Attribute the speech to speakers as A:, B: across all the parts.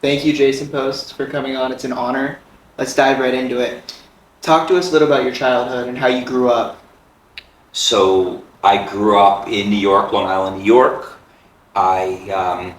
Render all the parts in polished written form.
A: Thank you, Jason Post, for coming on. It's an honor. Let's dive right into it. Talk to us a little about your childhood and how you grew up.
B: So I grew up in New York, Long Island, New York. I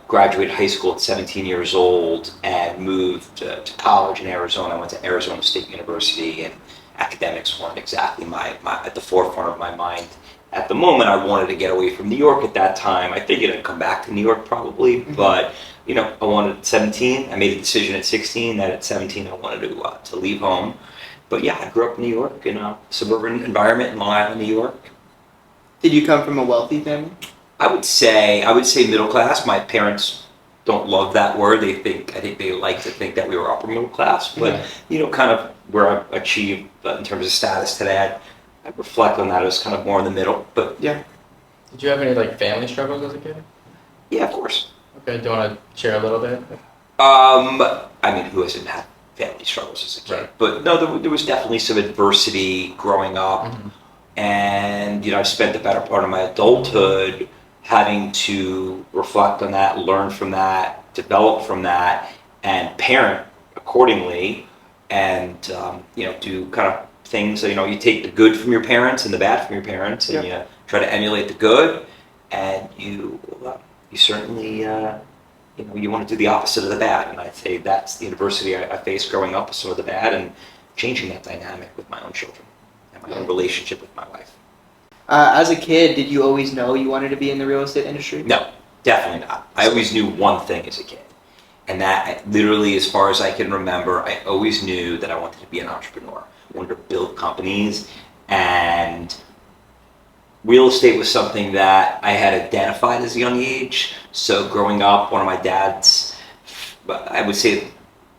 B: graduated high school at 17 years old and moved to college in Arizona. I went to Arizona State University, and academics weren't exactly my at the forefront of my mind. At the moment, I wanted to get away from New York at that time. I figured I'd come back to New York probably, but I wanted at 17. I made a decision at 16 that at 17 I wanted to leave home. But yeah, I grew up in New York in a suburban environment in Long Island, New York.
A: Did you come from a wealthy family?
B: I would say middle class. My parents don't love that word. I think they like to think that we were upper middle class, but kind of where I've achieved in terms of status today, I reflect on that as kind of more in the middle. But
A: Yeah.
C: Did you have any like family struggles as a kid?
B: yeah, of course.
C: Okay, do you want to share a little bit?
B: I mean, who hasn't had family struggles as a kid?
C: Right.
B: But no, there was definitely some adversity growing up,
C: Mhm.
B: and I spent the better part of my adulthood having to reflect on that, learn from that, develop from that, and parent accordingly, and do kind of things. You take the good from your parents and the bad from your parents, and you try to emulate the good, and you certainly you want to do the opposite of the bad. And I'd say that's the adversity I faced growing up, some of the bad, and changing that dynamic with my own children and my own relationship with my wife.
A: As a kid, did you always know you wanted to be in the real estate industry?
B: No, definitely not. I always knew one thing as a kid. And that literally, as far as I can remember, I always knew that I wanted to be an entrepreneur. I wanted to build companies, and real estate was something that I had identified as a young age. So growing up, I would say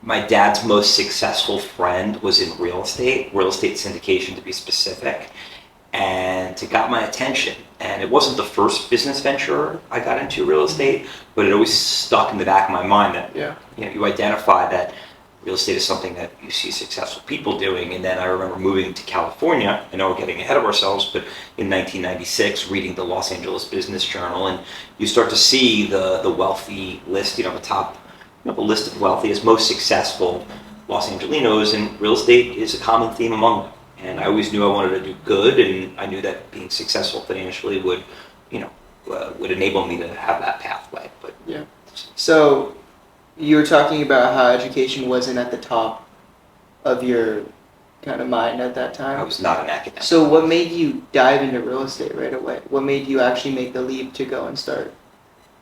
B: my dad's most successful friend was in real estate syndication to be specific. And it got my attention. And it wasn't the first business venture I got into real estate, but it always stuck in the back of my mind that you identify that real estate is something that you see successful people doing. And then I remember moving to California. I know we're getting ahead of ourselves, but in 1996, reading the Los Angeles Business Journal, and you start to see the wealthy list, the top, the list of wealthiest, most successful Los Angelinos, and real estate is a common theme among them. And I always knew I wanted to do good, and I knew that being successful financially would enable me to have that pathway. But
A: So you were talking about how education wasn't at the top of your kind of mind at that time.
B: I was not an academic.
A: So what made you dive into real estate right away? What made you actually make the leap to go and start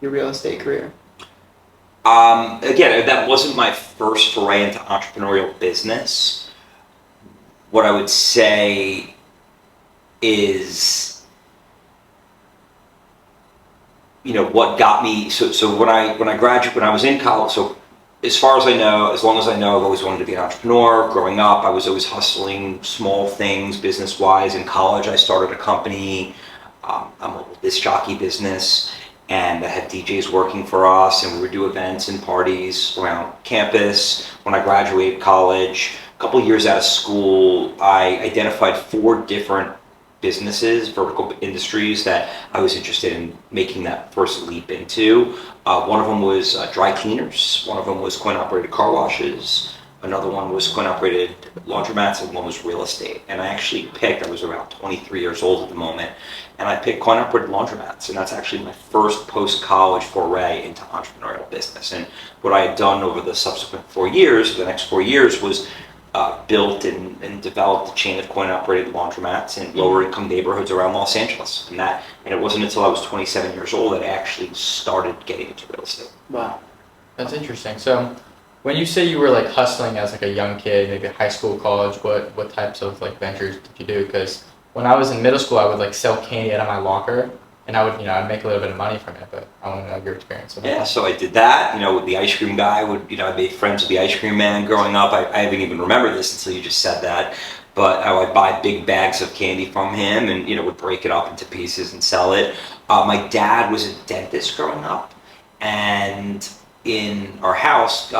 A: your real estate career?
B: Again, that wasn't my first foray into entrepreneurial business. What I would say is, what got me. So when I graduated, when I was in college. So as far as I know, as long as I know, I've always wanted to be an entrepreneur. Growing up, I was always hustling small things business-wise. In college, I started a company, a disc jockey business, and I had DJs working for us, and we would do events and parties around campus. When I graduated college, a couple years out of school, I identified 4 different businesses, vertical industries that I was interested in making that first leap into. One of them was dry cleaners. One of them was coin-operated car washes. Another one was coin-operated laundromats, and one was real estate. And I was around 23 years old at the moment, and I picked coin-operated laundromats, and that's actually my first post-college foray into entrepreneurial business. And what I had done over the subsequent 4 years, the next 4 years, was built and developed a chain of coin-operated laundromats in lower-income neighborhoods around Los Angeles. And it wasn't until I was 27 years old that I actually started getting into real estate.
A: Wow.
C: That's interesting. So when you say you were like hustling as like a young kid, maybe high school, college, what types of like ventures did you do? Because when I was in middle school, I would like sell candy out of my locker, and I would, I'd make a little bit of money from it, but I want to know your experience with
B: Yeah,
C: that.
B: so I did that, with the ice cream guy. I made friends with the ice cream man growing up. I haven't even remembered this until you just said that. But I would buy big bags of candy from him, and, would break it up into pieces and sell it. My dad was a dentist growing up, and in our house,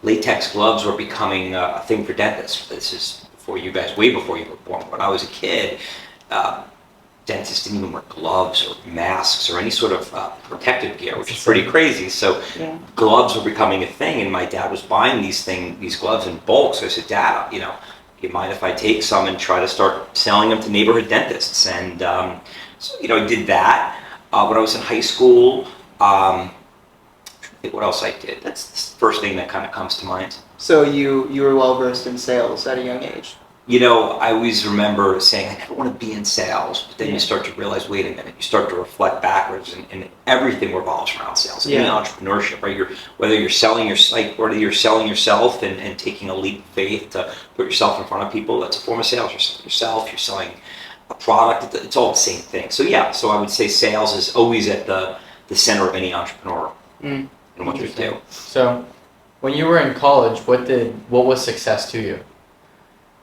B: latex gloves were becoming a thing for dentists. This is way before you were born. When I was a kid, dentists didn't even wear gloves or masks or any sort of protective gear, which is
C: That's
B: pretty
C: insane.
B: crazy. So
A: Yeah.
B: gloves were becoming a thing, and my dad was buying these gloves in bulk. So I said, Dad, do you mind if I take some and try to start selling them to neighborhood dentists? And so, I did that. When I was in high school, I think what else I did. That's the first thing that kind of comes to mind.
A: So you were well versed in sales at a young age.
B: I always remember saying, I never want to be in sales, but then
A: Yeah.
B: you start to realize, wait a minute, you start to reflect backwards, and everything revolves around sales. Any
A: Yeah.
B: entrepreneurship, right? Whether you're selling whether you're selling yourself and taking a leap of faith to put yourself in front of people, that's a form of sales. You're selling yourself, you're selling a product, it's all the same thing. So yeah, so I would say sales is always at the center of any entrepreneur
A: Mm.
B: and what you do.
C: So, when you were in college, what was success to you?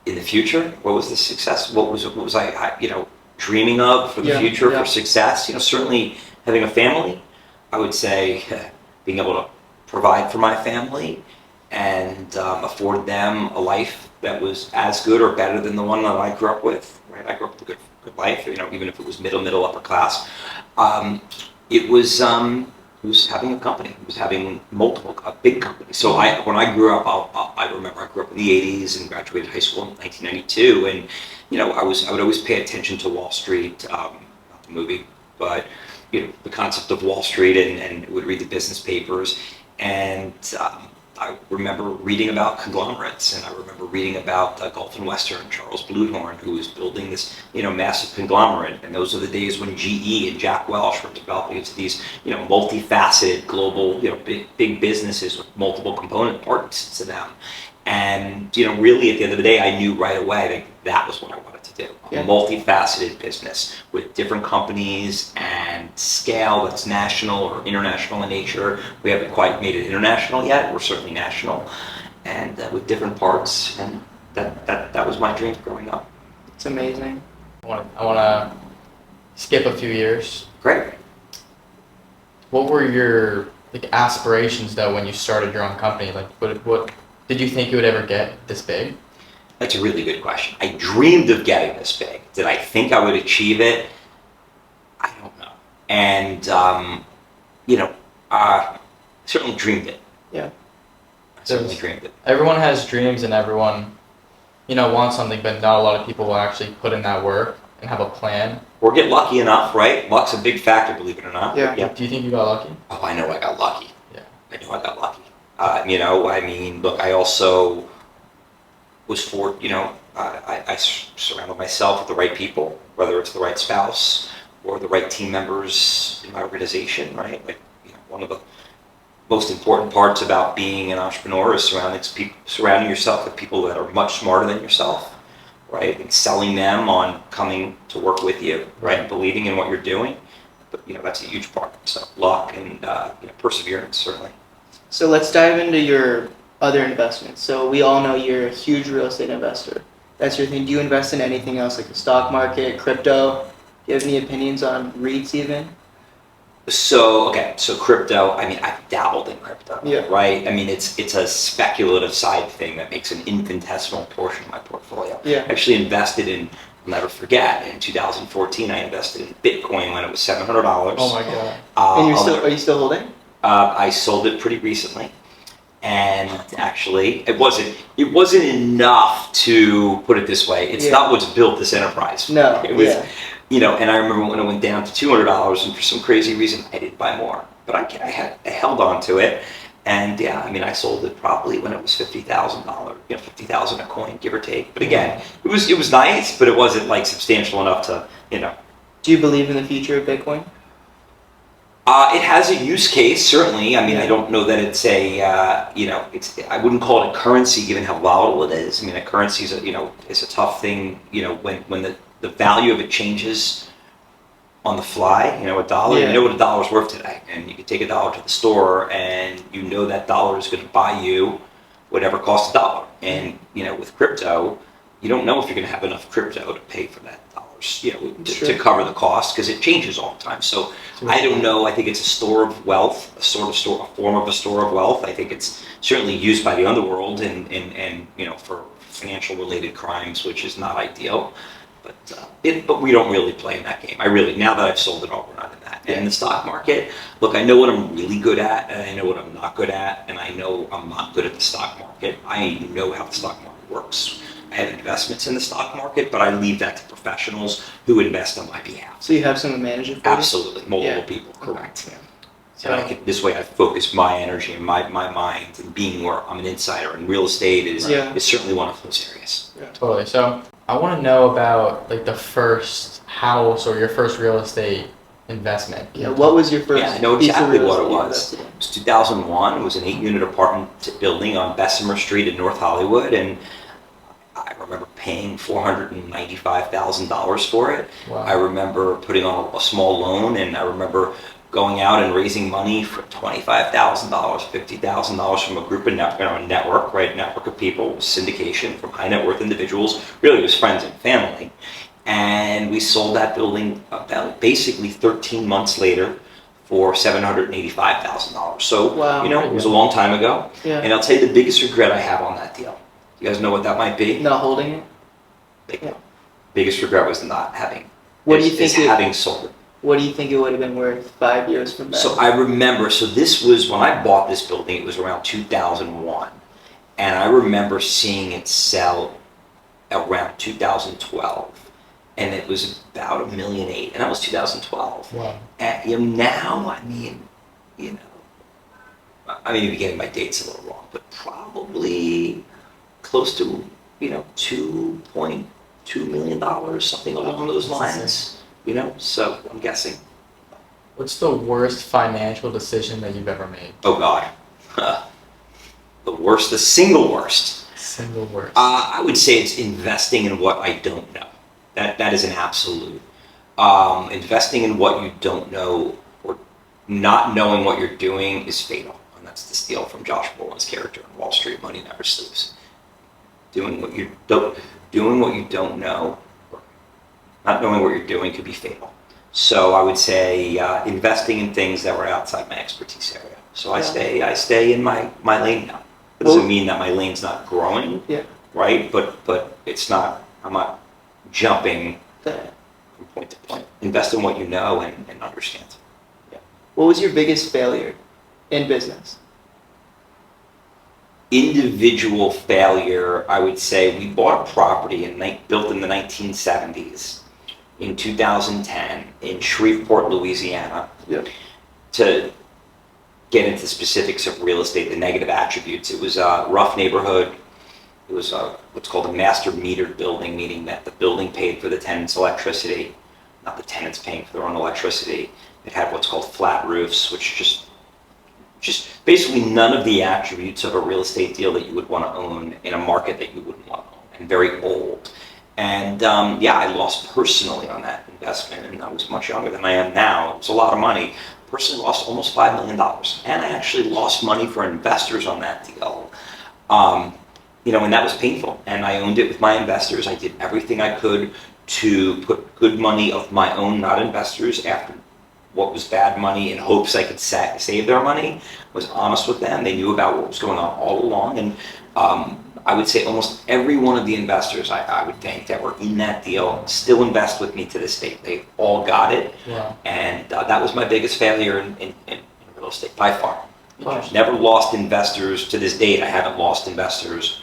B: In the future, what was the success? What was I dreaming of for the
A: Yeah,
B: future,
A: yeah.
B: for success? Certainly having a family. I would say being able to provide for my family and afford them a life that was as good or better than the one that I grew up with. Right, I grew up with a good life. Even if it was middle upper class. It was. It was having a company. It was having a big company. So when I grew up, I remember I grew up in the '80s and graduated high school in 1992, and I would always pay attention to Wall Street, not the movie, but the concept of Wall Street, and would read the business papers, and I remember reading about conglomerates, and I remember reading about Gulf and Western, Charles Bluehorn, who was building this, massive conglomerate. And those are the days when GE and Jack Welch were developing into these, multifaceted global, big businesses with multiple component parts to them. And, really at the end of the day, I knew right away that was what I wanted to do.
A: Yeah.
B: A multifaceted business with different companies and scale that's national or international in nature. We haven't quite made it international yet. We're certainly national, and with different parts. And that was my dream growing up.
A: It's amazing.
C: I want to skip a few years.
B: Great.
C: What were your aspirations though when you started your own company? What did you think you would ever get this big?
B: That's a really good question. I dreamed of getting this big. Did I think I would achieve it? I don't know. And certainly dreamed it.
A: Yeah.
B: I certainly dreamed it.
C: Everyone has dreams and everyone, wants something, but not a lot of people will actually put in that work and have a plan.
B: Or get lucky enough, right? Luck's a big factor, believe it or not.
A: Yeah.
C: Do you think you got lucky?
B: Oh, I know I got lucky.
C: Yeah.
B: I know I got lucky. Look, I also was I surrounded myself with the right people, whether it's the right spouse or the right team members in my organization, right? One of the most important parts about being an entrepreneur is surrounding yourself with people that are much smarter than yourself, right? And selling them on coming to work with you, right? And believing in what you're doing. But, that's a huge part. So luck and, perseverance, certainly.
A: So let's dive into your other investments. So we all know you're a huge real estate investor. That's your thing. Do you invest in anything else like the stock market, crypto? Do you have any opinions on REITs even?
B: So crypto, I've dabbled in crypto,
A: Yeah.
B: right? It's a speculative side thing that makes an infinitesimal portion of my portfolio.
A: Yeah.
B: I actually invested in, I'll never forget, in 2014, I invested in Bitcoin when it was $700.
C: Oh my god.
A: And are you still holding?
B: I sold it pretty recently, and actually, it wasn't enough to put it this way. It's not what's built this enterprise.
A: No.
B: It was, and I remember when it went down to $200, and for some crazy reason, I didn't buy more. But I held on to it, and I sold it probably when it was $50,000, $50,000 a coin, give or take. But again, it was nice, but it wasn't substantial enough to.
A: Do you believe in the future of Bitcoin?
B: It has a use case, certainly. I don't know that it's I wouldn't call it a currency given how volatile it is. A currency is is a tough thing, when the value of it changes on the fly. A dollar,
A: Yeah.
B: you know what a dollar's worth today. And you can take a dollar to the store and that dollar is going to buy you whatever costs a dollar. And, with crypto, you don't know if you're going to have enough crypto to pay for that dollars, to cover the cost, because it changes all the time. So I don't know. I think it's a store of wealth, a form of a store of wealth. I think it's certainly used by the underworld and for financial related crimes, which is not ideal. But we don't really play in that game. Now that I've sold it all, we're not in that. And in the stock market, look, I know what I'm really good at, and I know what I'm not good at, and I know I'm not good at the stock market. I know how the stock market works. I have investments in the stock market, but I leave that to professionals who invest on my behalf.
A: So you have someone manage it for you?
B: Absolutely, multiple
A: Yeah.
B: people, correct.
A: Yeah.
B: So this way I focus my energy and my mind, and being where I'm an insider in real estate is certainly one of those areas.
C: Totally. So I want to know about like the first house or your first real estate investment.
A: Yeah. What was your first?
B: Yeah, I know
A: piece of
B: exactly
A: real
B: what it
A: estate you
B: was.
A: invested in?
B: It was 2001. It was an 8-unit apartment building on Bessemer Street in North Hollywood, and I remember paying $495,000 for it.
C: Wow.
B: I remember putting on a small loan, and I remember going out and raising money for $25,000, $50,000 from a group of network of people, syndication from high net worth individuals. Really, it was friends and family, and we sold that building about basically 13 months later for $785,000. So
A: Wow.
B: it was a long time ago.
A: Yeah.
B: And I'll tell you the biggest regret I have on that deal. You guys know what that might be?
A: Not holding it. Yeah.
B: Biggest regret was not having.
A: What do you think?
B: Having sold it.
A: What do you think it would have been worth 5 years from now?
B: So I remember. So this was when I bought this building. It was around 2001, and I remember seeing it sell around 2012, and it was about $1.8 million, and that was 2012.
C: Wow.
B: And now, I mean, I may be getting my dates a little wrong, but probably close to $2.2 million, something along those lines. So I'm guessing.
C: What's the worst financial decision that you've ever made?
B: Oh God, the single worst.
C: Single worst.
B: I would say it's investing in what I don't know. That is an absolute. Investing in what you don't know or not knowing what you're doing is fatal, and that's the steal from Josh Brolin's character in Wall Street. Money Never Sleeps. Doing what you don't know. Not knowing what you're doing could be fatal. So I would say investing in things that were outside my expertise area. So I stay in my lane now. It doesn't mean that my lane's not growing, right? But I'm not jumping from point to point. Invest in what you know and understand.
A: Yeah. What was your biggest failure in business?
B: Individual failure, I would say we bought a property built in the 1970s. In 2010 in Shreveport, Louisiana.
A: Yep.
B: To get into specifics of real estate, the negative attributes, it was a rough neighborhood. It was what's called a master metered building, meaning that the building paid for the tenants' electricity, not the tenants paying for their own electricity. It had what's called flat roofs, which just basically none of the attributes of a real estate deal that you would want to own in a market that you wouldn't want to own, and very old. And I lost personally on that investment, and I was much younger than I am now. It was a lot of money. Personally lost almost $5 million, and I actually lost money for investors on that deal. And that was painful. And I owned it with my investors. I did everything I could to put good money of my own, not investors, after what was bad money in hopes I could save their money. I was honest with them. They knew about what was going on all along, and I would say almost every one of the investors I would think that were in that deal still invest with me to this day. They all got it.
C: Wow.
B: And that was my biggest failure in real estate by far.
A: Wow.
B: Never lost investors to this date. I haven't lost investors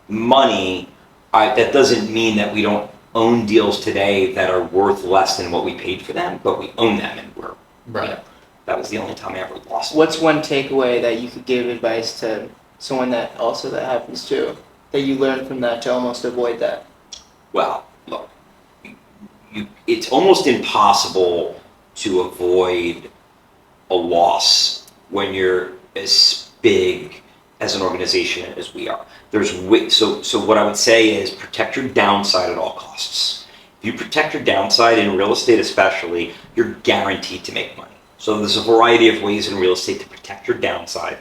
B: money. That doesn't mean that we don't own deals today that are worth less than what we paid for them, but we own them, and we're
C: Right.
B: that was the only time I ever lost.
A: What's one takeaway that you could give advice to someone that happens to, that you learned from that to almost avoid that?
B: Well, look, it's almost impossible to avoid a loss when you're as big as an organization as we are. So what I would say is protect your downside at all costs. If you protect your downside in real estate especially, you're guaranteed to make money. So there's a variety of ways in real estate to protect your downside.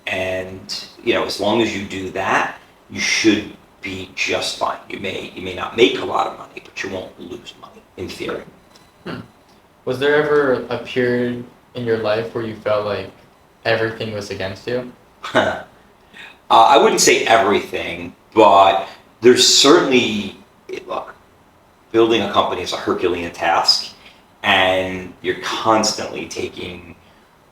B: And as long as you do that, you should be just fine. You may not make a lot of money, but you won't lose money in theory.
C: Was there ever a period in your life where you felt like everything was against you?
B: I wouldn't say everything, but there's certainly, look, building a company is a Herculean task, and you're constantly taking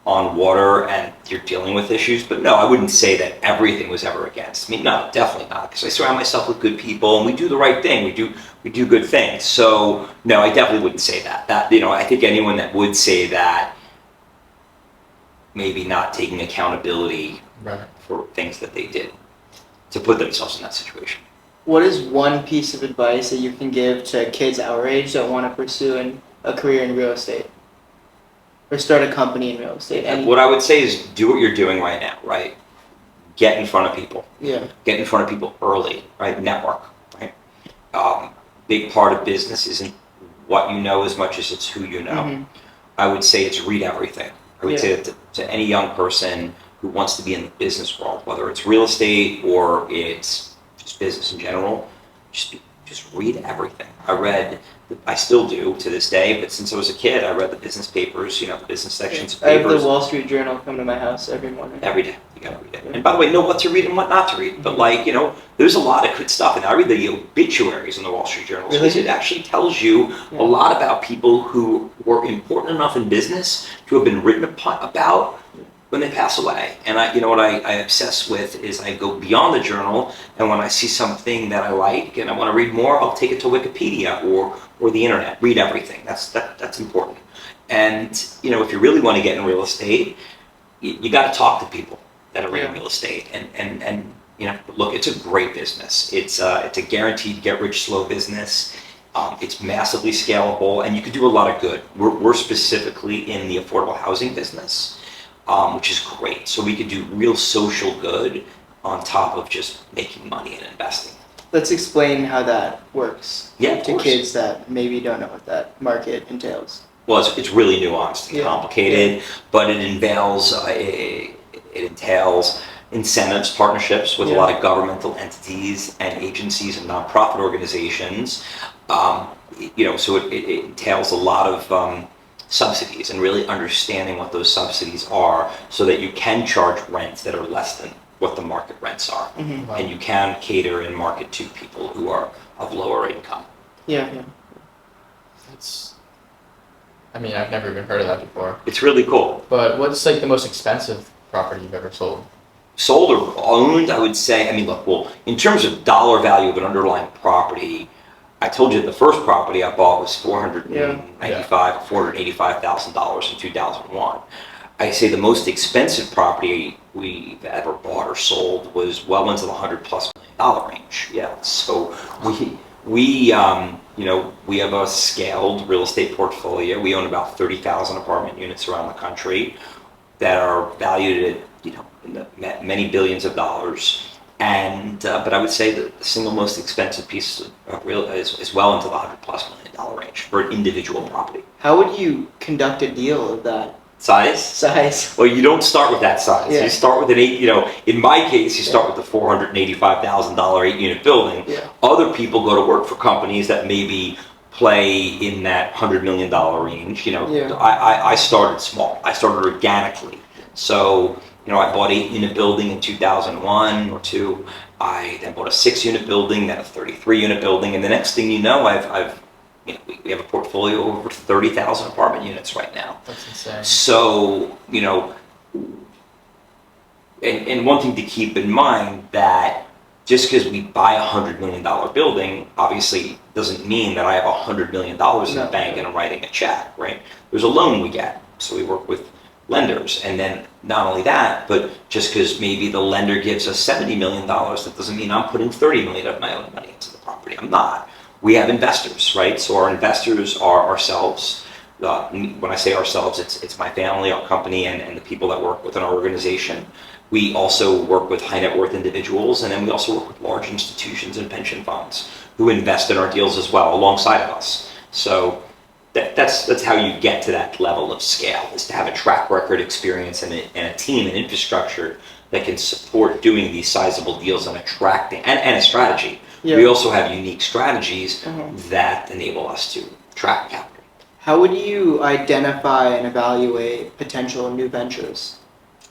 B: on water and you're dealing with issues. But no, I wouldn't say that everything was ever against me. No, definitely not, because I surround myself with good people and we do the right thing. We do good things. So no, I definitely wouldn't say that. I think anyone that would say that, maybe not taking accountability
C: Right.
B: for things that they did to put themselves in that situation.
A: What is one piece of advice that you can give to kids our age that want to pursue a career in real estate? Or start a company in real estate?
B: What I would say is do what you're doing right now, right? Get in front of people.
A: Yeah.
B: Get in front of people early, right? Network, right? Big part of business isn't what you know as much as it's who you know.
A: Mhm.
B: I would say it's read everything. I would say that to any young person who wants to be in the business world, whether it's real estate or it's just business in general, just read everything. I still do to this day, but since I was a kid, I read the business papers, the business sections of
A: I have
B: papers.
A: the Wall Street Journal come to my house every morning.
B: Every day. You gotta read it. And by the way, know what to read and what not to read. But there's a lot of good stuff. And I read the obituaries in the Wall Street Journal.
A: Really?
B: Because it actually tells you a lot about people who were important enough in business to have been written about when they pass away. And I obsess with is I go beyond the journal, and when I see something that I like and I want to read more, I'll take it to Wikipedia or the internet. Read everything. That's important. And if you really want to get in real estate, you got to talk to people that are in real estate. And look, it's a great business. It's a guaranteed get rich slow business. It's massively scalable, and you can do a lot of good. We're specifically in the affordable housing business. Which is great. So we could do real social good on top of just making money and investing.
A: Let's explain how that works
B: Yeah,
A: to kids that maybe don't know what that market entails.
B: Well, it's really nuanced and complicated, but it entails incentives, partnerships with a lot of governmental entities and agencies and nonprofit organizations. So it entails a lot of subsidies and really understanding what those subsidies are so that you can charge rents that are less than what the market rents are.
A: Mm-hmm.
B: And you can cater and market to people who are of lower income.
A: Yeah.
C: I've never even heard of that before.
B: It's really cool.
C: But what's the most expensive property you've ever sold?
B: Sold or owned, I would say, in terms of dollar value of an underlying property, I told you the first property I bought was $485,000 in 2001. I say the most expensive property we've ever bought or sold was well into the $100+ million range. Yeah, so we have a scaled real estate portfolio. We own about 30,000 apartment units around the country that are valued at in the many billions of dollars. And but I would say that the single most expensive piece of real is well into the $100+ million range for an individual property.
A: How would you conduct a deal of that
B: Size? Well, you don't start with that size.
A: Yeah.
B: You start with an in my case, you start with the $485,000 8-unit building.
A: Yeah.
B: Other people go to work for companies that maybe play in that $100 million range. I started small. I started organically. So, I bought 8-unit building in 2001 or 2. I then bought a 6-unit building, then a 33-unit building, and the next thing you know, we have a portfolio of over 30,000 apartment units right now.
C: That's insane.
B: So, and one thing to keep in mind that just because we buy a $100 million building, obviously doesn't mean that I have $100 million in the bank and I'm writing a check, right? There's a loan we get, so we work with lenders, and then not only that, but just because maybe the lender gives us $70 million, that doesn't mean I'm putting $30 million of my own money into the property. I'm not. We have investors, right? So our investors are ourselves. When I say ourselves, it's my family, our company, and the people that work within our organization. We also work with high net worth individuals, and then we also work with large institutions and pension funds who invest in our deals as well, alongside of us. So that's how you get to that level of scale, is to have a track record, experience, and a team and infrastructure that can support doing these sizable deals and attracting, and a strategy.
A: Yeah.
B: We also have unique strategies that enable us to attract capital.
A: How would you identify and evaluate potential new ventures?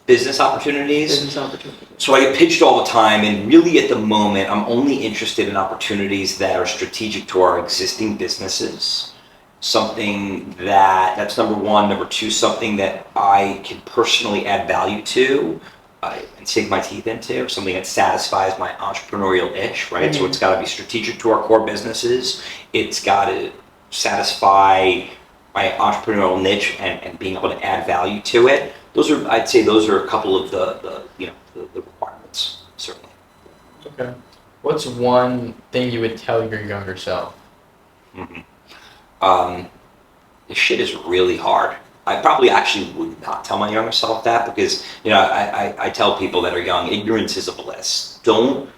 B: business opportunities.
A: Business opportunities.
B: So I get pitched all the time, and really at the moment, I'm only interested in opportunities that are strategic to our existing businesses. Something that's number one. Number two, something that I can personally add value to and sink my teeth into. Something that satisfies my entrepreneurial itch, right? So it's got to be strategic to our core businesses. It's got to satisfy my entrepreneurial niche and being able to add value to it. I'd say those are a couple of the requirements, certainly.
C: Okay. What's one thing you would tell your younger self?
B: This shit is really hard. I probably actually would not tell my younger self that because, I tell people that are young, ignorance is a bliss. Don't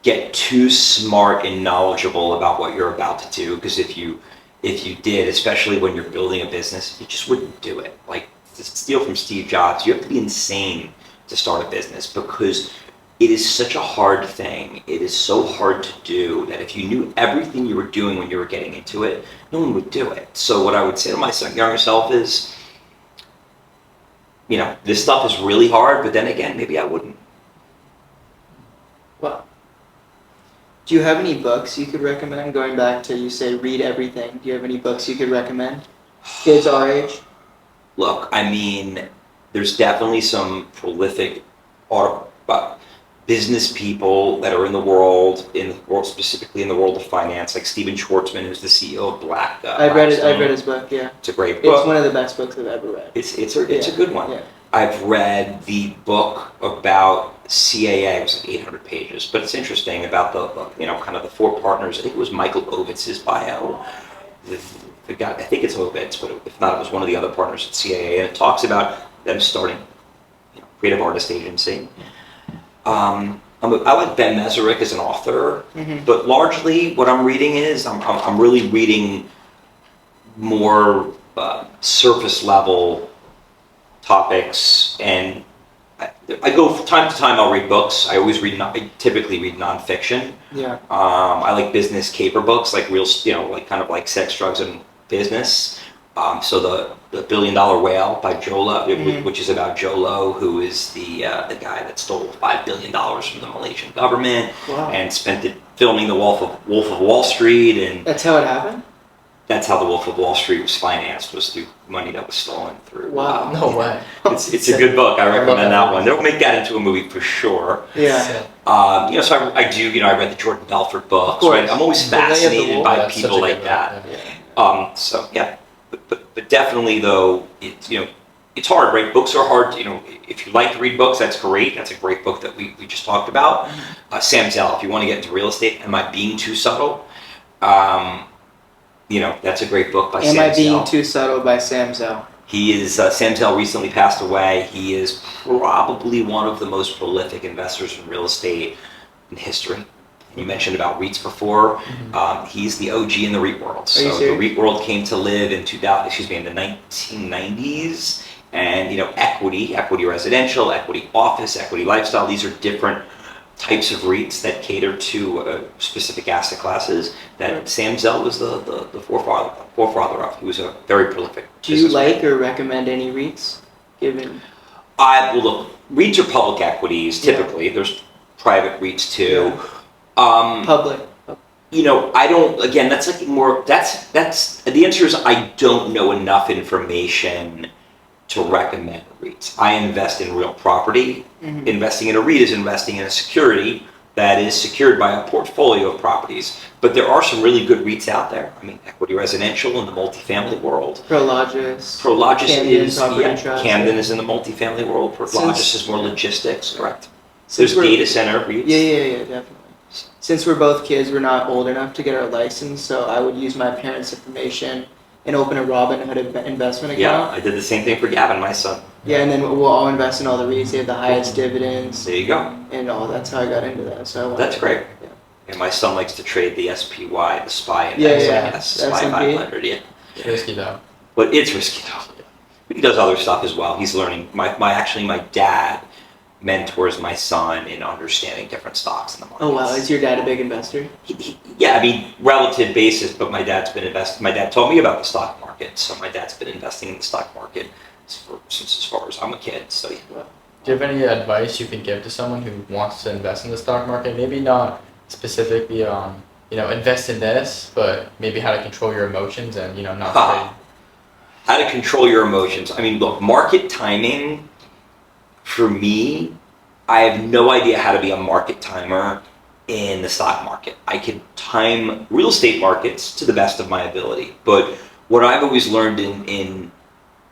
B: get too smart and knowledgeable about what you're about to do, because if you did, especially when you're building a business, you just wouldn't do it. Like, to steal from Steve Jobs, you have to be insane to start a business because it is such a hard thing. It is so hard to do that if you knew everything you were doing when you were getting into it, no one would do it. So what I would say to my younger self is, this stuff is really hard, but then again, maybe I wouldn't.
A: Well, do you have any books you could recommend? Going back to, you say read everything. Do you have any books you could recommend? Kids our age?
B: Look, I mean, there's definitely some prolific business people that are in the world, specifically in the world of finance, like Steven Schwartzman, who's the CEO of
A: I've read his book. Yeah,
B: it's a great book.
A: It's one of the best books I've ever read.
B: It's a good one.
A: Yeah.
B: I've read the book about CAA. It was like 800 pages, but it's interesting about the kind of the four partners. I think it was Michael Ovitz's bio. The guy, I think it's Ovitz, but if not, it was one of the other partners at CAA, and it talks about them starting creative artist agency. I like Ben Meserick as an author, but largely what I'm reading is I'm really reading more surface level topics, and I go from time to time. I'll read books. I typically read nonfiction.
A: Yeah.
B: I like business caper books, like real, kind of like Sex, Drugs, and Business. So the $1 Billion Whale by Joe Low, which is about Joe Low, who is the guy that stole $5 billion from the Malaysian government and spent it filming the Wolf of Wall Street, and
A: that's how it happened.
B: That's how the Wolf of Wall Street was financed, was through money that was stolen through.
A: Wow,
C: no way.
B: It's a good book. I recommend that one. They'll make that into a movie for sure.
A: Yeah.
B: So I do. I read the Jordan Belfort books. Right? I'm always fascinated by people like that. So yeah. But definitely though, it's hard, right? Books are hard. If you like to read books, that's great. That's a great book that we just talked about. Sam Zell, if you want to get into real estate, Am I Being Too Subtle? That's a great book by Sam Zell.
A: Am I Being Too Subtle by Sam Zell?
B: He is, Sam Zell recently passed away. He is probably one of the most prolific investors in real estate in history. You mentioned about REITs before. He's the OG in the REIT world. So the REIT world came to live in the 1990s, and equity residential, equity office, equity lifestyle. These are different types of REITs that cater to specific asset classes that Sam Zell was the forefather of. He was a very prolific.
A: Do you like or recommend any REITs?
B: Look, REITs are public equities typically. There's private REITs too.
A: Yeah. Public.
B: I don't. Again, that's like more. That's the answer is I don't know enough information to recommend REITs. I invest in real property. Investing in a REIT is investing in a security that is secured by a portfolio of properties. But there are some really good REITs out there. I mean, equity residential in the multifamily world.
A: Prologis
B: Camden is in the multifamily world. Prologis is more logistics, correct? There's data center REITs.
A: Yeah, definitely. Since we're both kids, we're not old enough to get our license, so I would use my parents' information and open a Robinhood investment account.
B: Yeah, I did the same thing for Gavin, my son.
A: Yeah, and then we'll all invest in all the REITs. They have the highest dividends.
B: There you go.
A: And that's how I got into that. So
B: that's great. Yeah. And my son likes to trade the SPY, the SPY index.
A: Yeah.
B: SPY 500. Yeah.
C: It's risky though.
B: But it's risky though. But he does other stuff as well. He's learning. My dad mentors my son in understanding different stocks in the market.
A: Oh wow, is your dad a big investor?
B: Yeah, I mean, relative basis, but my dad's been investing. My dad told me about the stock market, so my dad's been investing in the stock market since as far as I'm a kid. So yeah.
C: Do you have any advice you can give to someone who wants to invest in the stock market? Maybe not specifically on, invest in this, but maybe how to control your emotions and, not trade.
B: How to control your emotions. I mean, look, market timing, for me, I have no idea how to be a market timer in the stock market. I can time real estate markets to the best of my ability, but what I've always learned in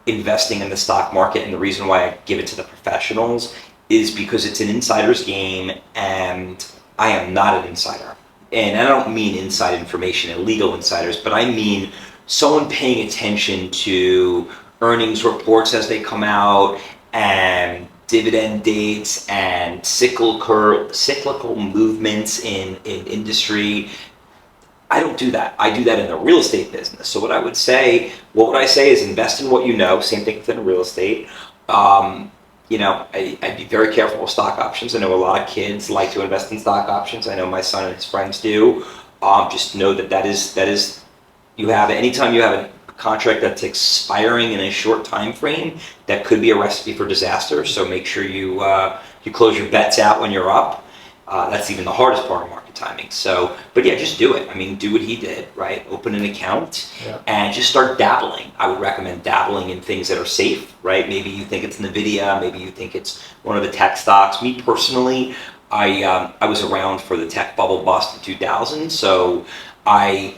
B: investing in the stock market, and the reason why I give it to the professionals, is because it's an insider's game, and I am not an insider. And I don't mean inside information, illegal insiders, but I mean someone paying attention to earnings reports as they come out, and dividend dates, and cyclical movements in industry. I don't do that. I do that in the real estate business. So what would I say is invest in what you know. Same thing within real estate. I'd be very careful with stock options. I know a lot of kids like to invest in stock options. I know my son and his friends do. Just know that is anytime you have a contract that's expiring in a short time frame, that could be a recipe for disaster. So make sure you close your bets out when you're up. That's even the hardest part of market timing. So, but yeah, just do it. I mean, do what he did, right? Open an account and just start dabbling. I would recommend dabbling in things that are safe, right? Maybe you think it's NVIDIA, maybe you think it's one of the tech stocks. Me personally, I was around for the tech bubble bust in 2000, so I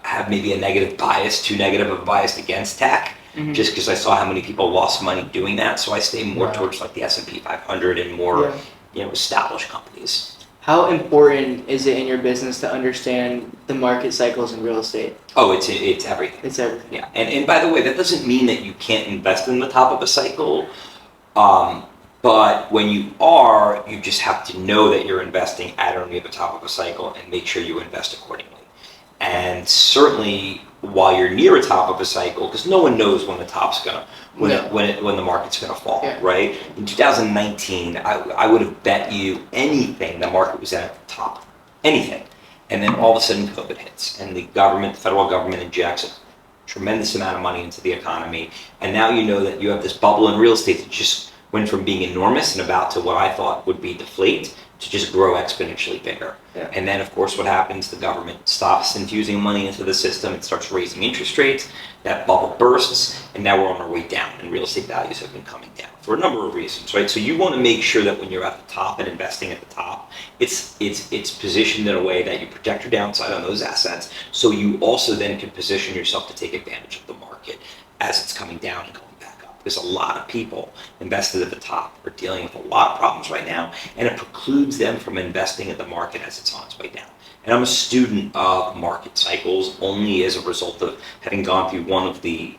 B: have maybe too negative of a bias against tech, just because I saw how many people lost money doing that. So I stay more towards like the S&P 500 and more, established companies.
A: How important is it in your business to understand the market cycles in real estate?
B: Oh, it's everything.
A: It's everything.
B: Yeah, and by the way, that doesn't mean that you can't invest in the top of a cycle. But when you just have to know that you're investing at or near the top of a cycle and make sure you invest accordingly. And certainly while you're near a top of a cycle, because no one knows when the top's gonna, when the market's gonna fall, right? In 2019, I would have bet you anything the market was at the top, anything. And then all of a sudden COVID hits, and the federal government injects a tremendous amount of money into the economy. And now you know that you have this bubble in real estate that just went from being enormous and about to what I thought would be deflate to just grow exponentially bigger. And then, of course, what happens? The government stops infusing money into the system. It starts raising interest rates. That bubble bursts, and now we're on our way down, and real estate values have been coming down for a number of reasons, right? So you want to make sure that when you're at the top and investing at the top, it's positioned in a way that you protect your downside on those assets, so you also then can position yourself to take advantage of the market as it's coming down and going back up. Because a lot of people invested at the top are dealing with a lot of problems right now, and it precludes them from investing in the market as it's on its way down. And I'm a student of market cycles only as a result of having gone through one of the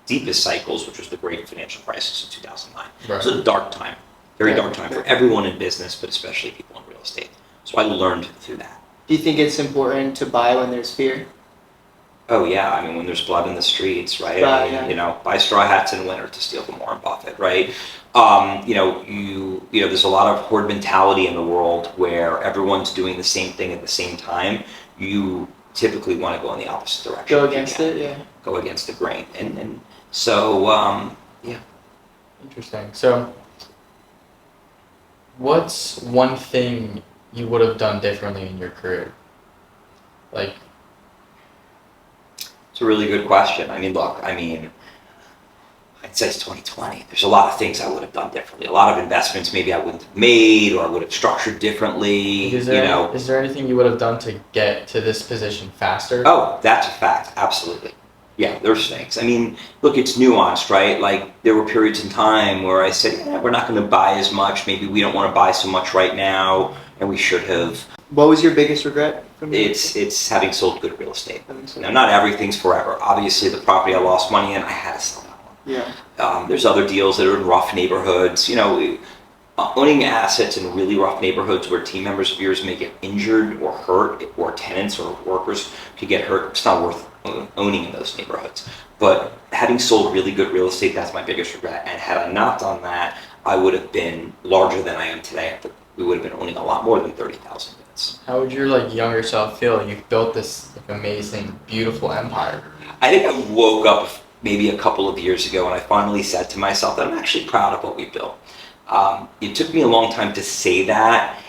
B: deepest cycles, which was the great financial crisis in 2009. Right. It was a dark time, very dark time for everyone in business, but especially people in real estate. So I learned through that.
A: Do you think it's important to buy when there's fear?
B: Oh yeah, I mean when there's blood in the streets, right? Buy straw hats in winter to steal from Warren Buffett, right? There's a lot of horde mentality in the world where everyone's doing the same thing at the same time. You typically want to go in the opposite direction.
A: Go against it, yeah.
B: Go against the grain, and so yeah.
C: Interesting. So, what's one thing you would have done differently in your career? Like.
B: It's a really good question. I mean, look, I'd say it's 2020. There's a lot of things I would have done differently. A lot of investments maybe I wouldn't have made, or I would have structured differently. Is
C: there anything you would have done to get to this position faster?
B: Oh, that's a fact. Absolutely. Yeah, there's things. I mean, look, it's nuanced, right? Like there were periods in time where I said, we're not going to buy as much. Maybe we don't want to buy so much right now, and we should have.
A: What was your biggest regret?
B: It's having sold good real estate. Now, not everything's forever. Obviously, the property I lost money in, I had to sell that one.
A: Yeah.
B: There's other deals that are in rough neighborhoods. Owning assets in really rough neighborhoods where team members of yours may get injured or hurt, or tenants or workers could get hurt, it's not worth owning in those neighborhoods. But having sold really good real estate, that's my biggest regret. And had I not done that, I would have been larger than I am today. We would have been owning a lot more than 30,000 units.
C: How would your younger self feel? You've built this amazing, beautiful empire.
B: I think I woke up maybe a couple of years ago and I finally said to myself that I'm actually proud of what we built. It took me a long time to say that.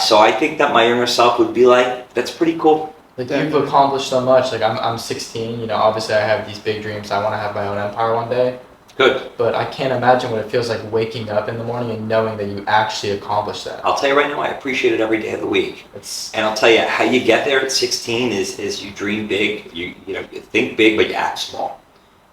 B: So I think that my younger self would be like, that's pretty cool.
C: Like you've accomplished so much. Like I'm 16. You know, obviously I have these big dreams. I want to have my own empire one day.
B: Good.
C: But I can't imagine what it feels like waking up in the morning and knowing that you actually accomplished that.
B: I'll tell you right now, I appreciate it every day of the week.
C: It's
B: And I'll tell you, how you get there at 16 is you dream big, you think big, but you act small.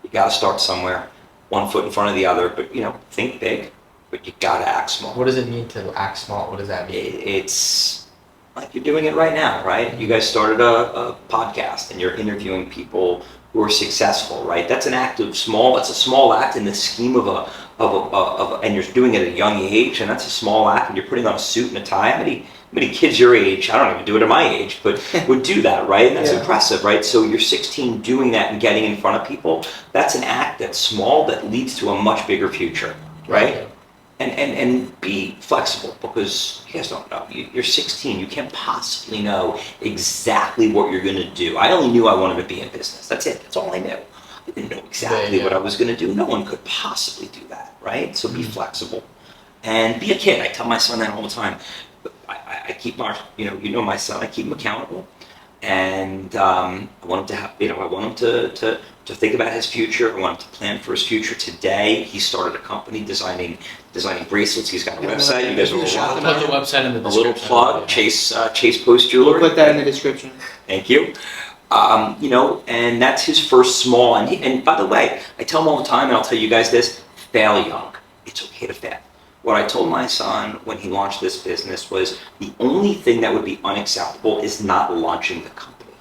B: You got to start somewhere, one foot in front of the other, but think big, but you got to act small.
C: what does it mean to act small? What does that mean?
B: It's like you're doing it right now, right? You guys started a podcast and you're interviewing people who are successful, right? That's an act of small. That's a small act in the scheme of and you're doing it at a young age, and that's a small act. And you're putting on a suit and a tie. How many kids your age? I don't even do it at my age, but would do that, right? And that's impressive, right? So you're 16 doing that and getting in front of people. That's an act that's small that leads to a much bigger future, right? And be flexible, because you guys don't know. You're 16. You can't possibly know exactly what you're going to do. I only knew I wanted to be in business. That's it. That's all I knew. I didn't know exactly what I was going to do. No one could possibly do that, right? So be flexible and be a kid. I tell my son that all the time. I keep my son. I keep him accountable, and I want him to have. I want him to think about his future. I want him to plan for his future today. He started a company designing bracelets. He's got a website. You guys will
C: I'll put the website in the description.
B: a little plug. Chase Post Jewelry.
A: We'll put that in the description.
B: Thank you. And that's his first small. And by the way, I tell him all the time, and I'll tell you guys this: fail young. It's okay to fail. What I told my son when he launched this business was the only thing that would be unacceptable is not launching the company.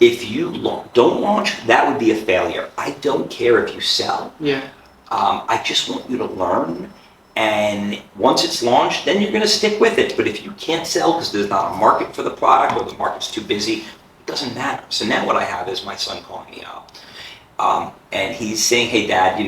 B: If you don't launch, that would be a failure. I don't care if you sell.
A: Yeah.
B: I just want you to learn. And once it's launched, then you're going to stick with it. But if you can't sell because there's not a market for the product or the market's too busy, it doesn't matter. So now what I have is my son calling me up. And he's saying, hey, Dad,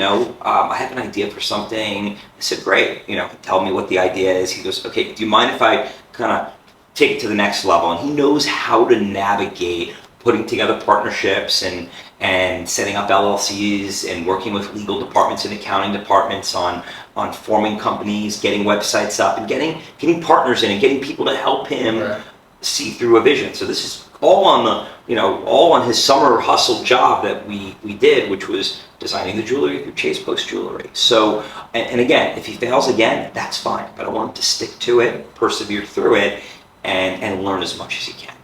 B: I have an idea for something. I said, great. Tell me what the idea is. He goes, okay, do you mind if I kind of take it to the next level? And he knows how to navigate putting together partnerships and setting up LLCs and working with legal departments and accounting departments on forming companies, getting websites up, and getting partners in and getting people to help him see through a vision. So this is all on all on his summer hustle job that we did, which was designing the jewelry through Chase Post Jewelry. So, and again, if he fails again, that's fine. But I want him to stick to it, persevere through it, and learn as much as he can.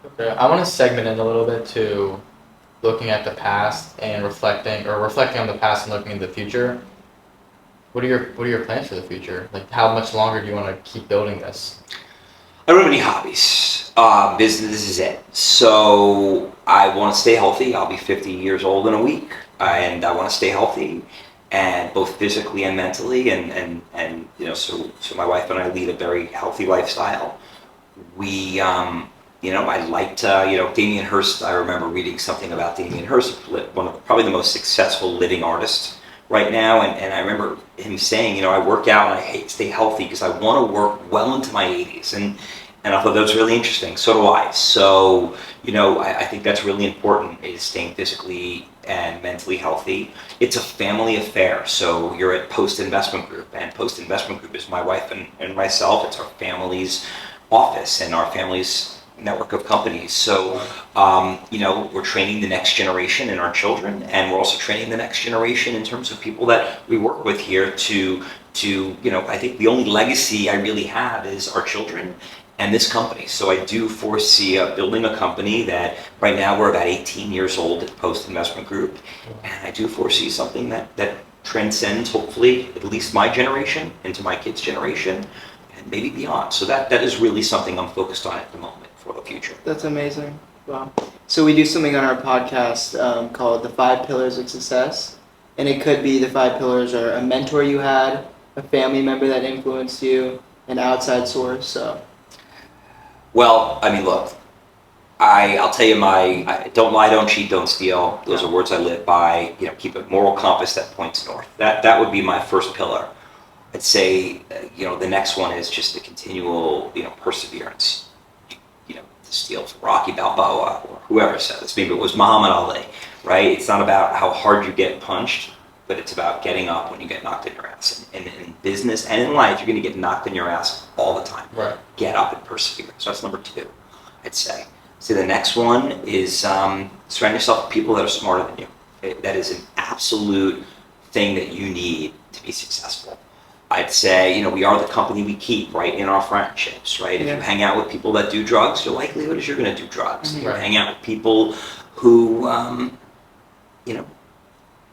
C: Okay, I want to segment in a little bit to looking at the past and reflecting on the past and looking into the future. What are your plans for the future? Like, how much longer do you want to keep building this?
B: I don't have any hobbies. Business is it. So I want to stay healthy. I'll be 50 years old in a week, and I want to stay healthy, and both physically and mentally. And so my wife and I lead a very healthy lifestyle. We I liked Damien Hirst. I remember reading something about Damien Hirst, probably the most successful living artist right now, and I remember him saying, I work out and I stay healthy because I want to work well into my 80s, and I thought that was really interesting. So do I. So I think that's really important, is staying physically and mentally healthy. It's a family affair. So you're at Post Investment Group, and Post Investment Group is my wife and myself. It's our family's office and our family's network of companies. So, we're training the next generation in our children, and we're also training the next generation in terms of people that we work with here to I think the only legacy I really have is our children and this company. So I do foresee building a company that right now we're about 18 years old at Post Investment Group, and I do foresee something that transcends, hopefully, at least my generation into my kids' generation, and maybe beyond. So that is really something I'm focused on at the moment for the future.
A: That's amazing. Wow. So we do something on our podcast called the 5 Pillars of Success, and it could be the 5 pillars are a mentor you had, a family member that influenced you, an outside source. So.
B: Well, I mean, look, I'll tell you don't lie, don't cheat, don't steal. Those are words I live by. Keep a moral compass that points north. That would be my first pillar. I'd say, the next one is just the continual, perseverance. To steal from Rocky Balboa or whoever said this. Maybe it was Muhammad Ali, right? It's not about how hard you get punched, but it's about getting up when you get knocked in your ass. And in business and in life, you're going to get knocked in your ass all the time.
C: Right.
B: Get up and persevere. So that's number 2, I'd say. So the next one is surround yourself with people that are smarter than you. That is an absolute thing that you need to be successful. I'd say, you know, we are the company we keep, right, in our friendships, right? If you hang out with people that do drugs, your likelihood is you're going to do drugs. If you hang out with people who, you know,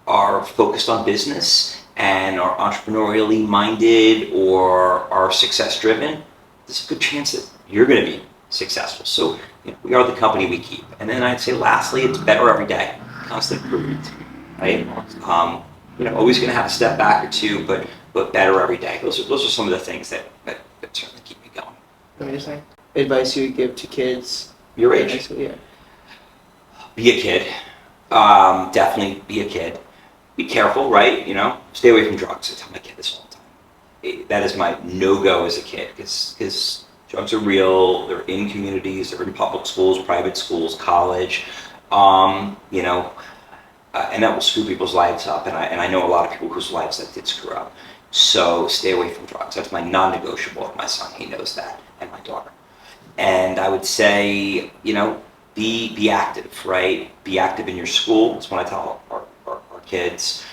B: are focused on business and are entrepreneurially minded or are success driven, there's a good chance that you're going to be successful. So, you know, we are the company we keep. And then I'd say lastly, it's better every day, constant improvement, right? You know, always going to have a step back or two, but better every day. Those are some of the things that certainly keep me going.
A: Amazing. Advice you would give to kids
B: Your
A: in
B: age?
A: high school? Yeah.
B: Be a kid. Definitely be a kid. Be careful, right? You know, stay away from drugs. I tell my kid this all the time. That is my no-go as a kid, because drugs are real. They're in communities. They're in public schools, private schools, college. You know, and that will screw people's lives up. And I know a lot of people whose lives that did screw up. So stay away from drugs. That's my non-negotiable with my son. He knows that, and my daughter. And I would say, you know, be active, right? Be active in your school. That's what I tell our kids.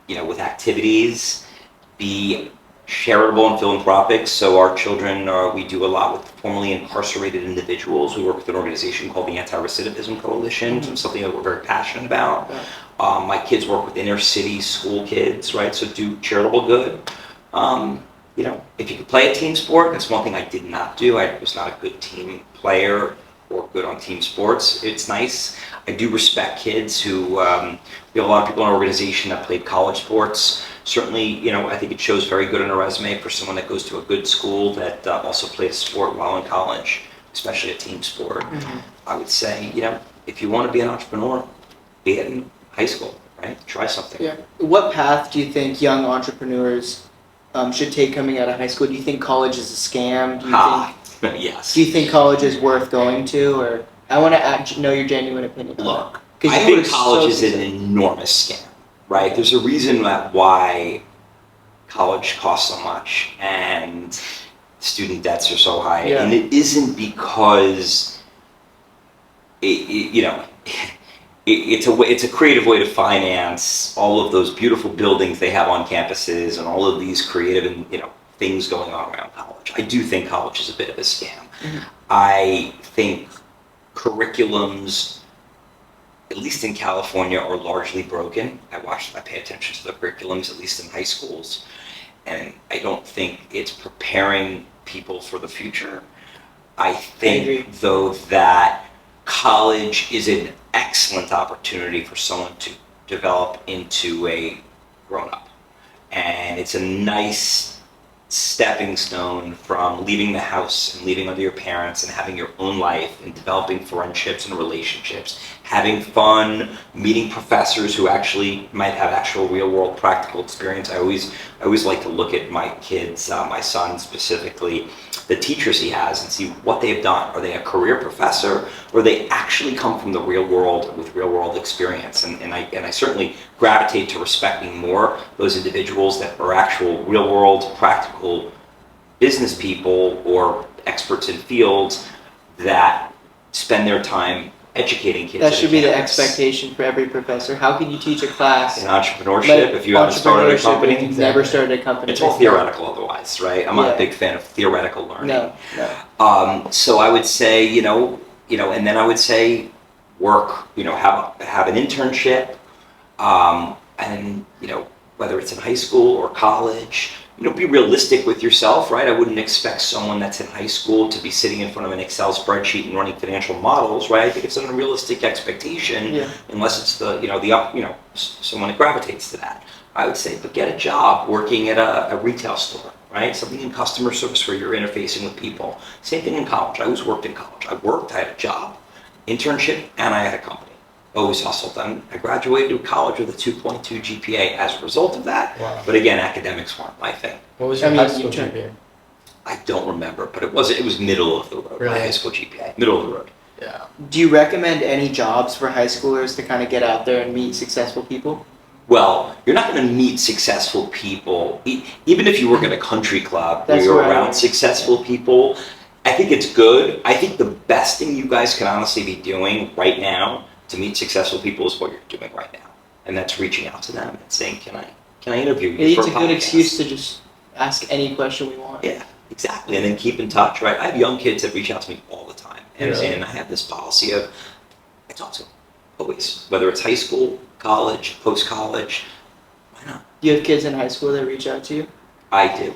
B: You know, with activities. Be charitable and philanthropic. So our children, we do a lot with formerly incarcerated individuals. We work with an organization called the Anti-Recidivism Coalition, which is something that we're very passionate about. My kids work with inner city school kids, right? So do charitable good. You know, if you could play a team sport, that's one thing I did not do. I was not a good team player or good on team sports. It's nice. I do respect kids who, we have a lot of people in our organization that played college sports. Certainly, you know, I think it shows very good on a resume for someone that goes to a good school that also played a sport while in college, especially a team sport. I would say, you know, if you want to be an entrepreneur, be it in high school, right? Try something.
A: Yeah. What path do you think young entrepreneurs should take coming out of high school? Do you think college is a scam? Do you think,
B: yes.
A: do you think college is worth going to? Or I want to know your genuine opinion on
B: Look,
A: that. 'Cause
B: I
A: you
B: think
A: were
B: college
A: so
B: is an
A: successful.
B: enormous scam, right? There's a reason why college costs so much and student debts are so high.
A: Yeah.
B: And it isn't because, you know, it's a creative way to finance all of those beautiful buildings they have on campuses and all of these creative and, you know, things going on around college. I do think college is a bit of a scam. I think curriculums, at least in California, are largely broken. I pay attention to the curriculums, at least in high schools, and I don't think it's preparing people for the future. I think, though, that college is an excellent opportunity for someone to develop into a grown-up, and it's a nice stepping stone from leaving the house and leaving under your parents and having your own life and developing friendships and relationships, having fun, meeting professors who actually might have actual real world practical experience. I always like to look at my kids, my son specifically, the teachers he has, and see what they've done. Are they a career professor, or they actually come from the real world with real world experience? And I certainly gravitate to respecting more those individuals that are actual real world practical business people or experts in fields that spend their time educating kids.
A: That should be the expectation for every professor. How can you teach a class
B: in entrepreneurship if you haven't started a company?
A: If you've never started a company.
B: It's all theoretical otherwise, right? I'm not a big fan of theoretical learning.
A: No.
B: So I would say, you know, and then I would say work, you know, have an internship, and, you know, whether it's in high school or college, you know, be realistic with yourself, right? I wouldn't expect someone that's in high school to be sitting in front of an Excel spreadsheet and running financial models, right? I think it's an unrealistic expectation, unless it's someone that gravitates to that. I would say, but get a job working at a retail store, right? Something in customer service where you're interfacing with people. Same thing in college. I always worked in college. I had a job, internship, and I had a company. Always hustled. I graduated college with a 2.2 GPA as a result of that.
C: Wow.
B: But again, academics weren't my thing.
C: What was your high school GPA?
B: I don't remember, but it was middle of the road.
C: Really?
B: My high school GPA, middle of the road.
C: Yeah.
A: Do you recommend any jobs for high schoolers to kind of get out there and meet successful people?
B: Well, you're not going to meet successful people, even if you work at a country club where
A: That's
B: you're
A: right.
B: around successful people. I think it's good. I think the best thing you guys can honestly be doing right now to meet successful people is what you're doing right now, and that's reaching out to them and saying, "Can I interview you?"
A: It's
B: for
A: a good
B: podcast?"
A: excuse to just ask any question we want.
B: Yeah, exactly, and then keep in touch. Right? I have young kids that reach out to me all the time, and I have this policy of I talk to them always, whether it's high school, college, post college. Why not?
A: Do you have kids in high school that reach out to you?
B: I do.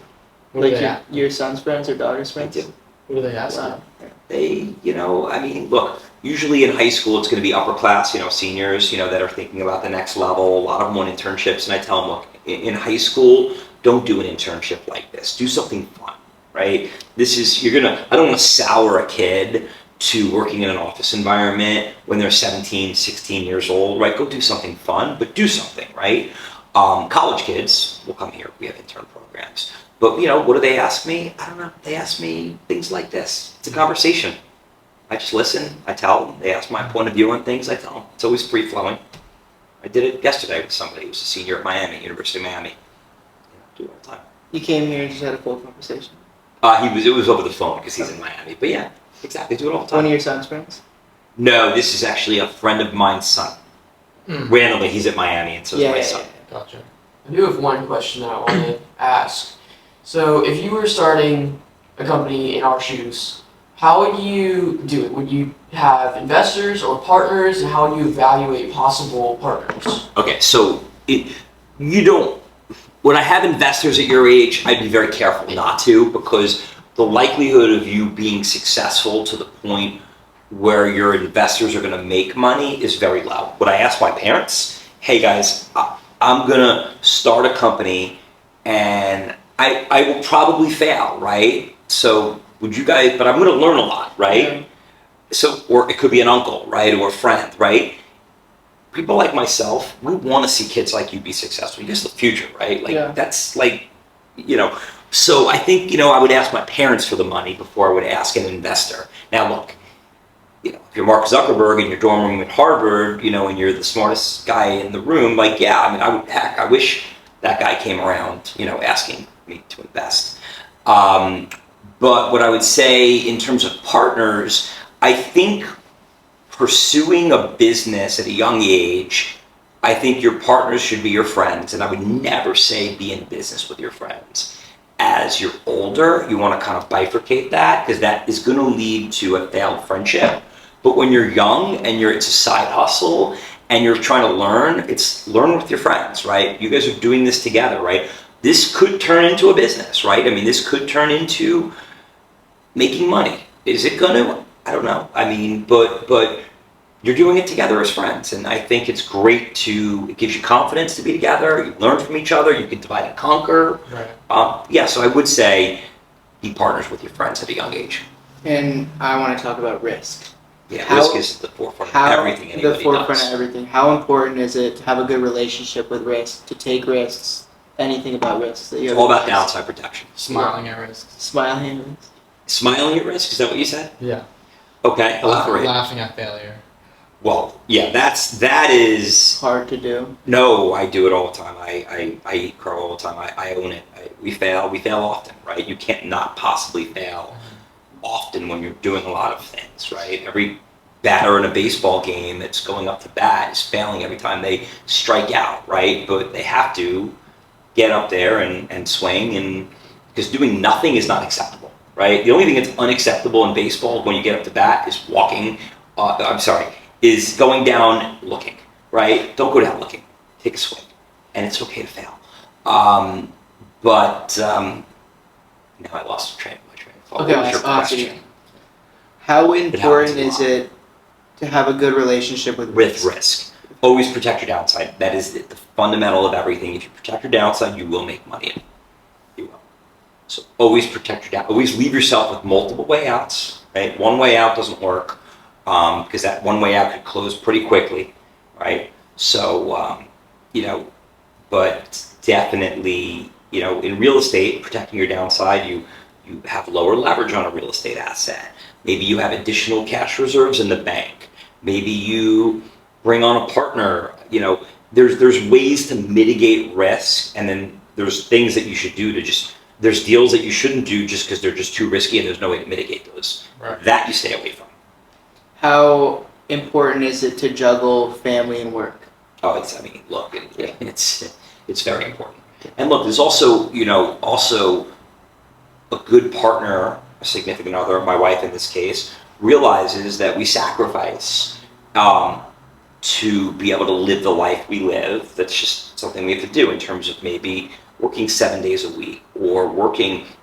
C: What do
A: Like
C: they,
A: your son's friends or daughter's
B: I
A: friends?
B: do.
C: what do they ask
A: Wow.
B: They, I mean, look, usually in high school it's going to be upper class, seniors, that are thinking about the next level. A lot of them want internships, and I tell them, look, in high school, don't do an internship like this. Do something fun, right? I don't want to sour a kid to working in an office environment when they're 17, 16 years old, right? Go do something fun, but do something, right? College kids will come here. We have intern programs. But, what do they ask me? I don't know. They ask me things like this. It's a conversation. I just listen. I tell them. They ask my point of view on things. I tell them. It's always free-flowing. I did it yesterday with somebody who was a senior at Miami, University of Miami. Do it all the time.
A: You came here and just had a full conversation.
B: It was over the phone because he's in Miami. But yeah, exactly. Do it all the
A: One
B: time.
A: of your son's friends?
B: No, this is actually a friend of mine's son. Randomly, he's at Miami, and so is my son.
C: Gotcha.
D: I do have one question that I want to ask. So, if you were starting a company in our shoes, how would you do it? Would you have investors or partners, and how would you evaluate possible partners?
B: Okay, so when I have investors at your age, I'd be very careful not to, because the likelihood of you being successful to the point where your investors are going to make money is very low. Would I ask my parents, hey guys, I'm going to start a company and I will probably fail, right? So would you guys, but I'm going to learn a lot, right?
A: Yeah.
B: So, or it could be an uncle, right? Or a friend, right? People like myself, we want to see kids like you be successful. You guys are the future, right? That's so I think, I would ask my parents for the money before I would ask an investor. Now look, if you're Mark Zuckerberg in your dorm room at Harvard, and you're the smartest guy in the room, I wish that guy came around, asking me to invest. But what I would say in terms of partners, I think pursuing a business at a young age, I think your partners should be your friends, and I would never say be in business with your friends. As you're older, you want to kind of bifurcate that, because that is going to lead to a failed friendship. But when you're young and it's a side hustle and you're trying to learn with your friends, right? You guys are doing this together, right? This could turn into a business, right? I mean, this could turn into making money. Is it going to? I don't know. I mean, but you're doing it together as friends, and I think it's great it gives you confidence to be together. You learn from each other. You can divide and conquer.
C: Right.
B: So I would say be partners with your friends at a young age.
A: And I want to talk about risk.
B: Yeah, risk is at the forefront of everything anybody does.
A: Of everything. How important is it to have a good relationship with risk, to take risks, anything about risks that you
B: It's
A: have?
B: all about downside protection.
C: Smiling at risks.
A: Smiling at risks.
B: Smiling at risk, is that what you said?
C: Yeah.
B: Okay, elaborate.
C: Laughing at failure.
B: Well, yeah, that is.
A: Hard to do.
B: No, I do it all the time. I eat crow all the time. I own it. We fail often, right? You can't not possibly fail often when you're doing a lot of things, right? Every batter in a baseball game that's going up to bat is failing every time they strike out, right? But they have to get up there and swing, and because doing nothing is not acceptable, right? The only thing that's unacceptable in baseball when you get up to bat is is going down looking, right? Don't go down looking. Take a swing, and it's okay to fail. Now I lost my train of thought.
A: Okay,
B: What was your
A: I'll ask you.
B: question?
A: How
B: happens
A: important
B: a
A: is
B: lot.
A: it to have a good relationship with
B: With
A: risk?
B: risk. Always protect your downside. That is the fundamental of everything. If you protect your downside, you will make money. You will. So always protect your downside. Always leave yourself with multiple way outs, right? One way out doesn't work, because that one way out could close pretty quickly, right? So, but definitely, in real estate, protecting your downside, you have lower leverage on a real estate asset. Maybe you have additional cash reserves in the bank. Maybe you bring on a partner, there's ways to mitigate risk, and then there's things that you should do to there's deals that you shouldn't do just because they're just too risky and there's no way to mitigate those.
C: Right.
B: That you stay away from.
A: How important is it to juggle family and work?
B: Oh, look, it's very important. And look, there's also, also a good partner, a significant other, my wife in this case, realizes that we sacrifice to be able to live the life we live. That's just something we have to do in terms of maybe working 7 days a week, or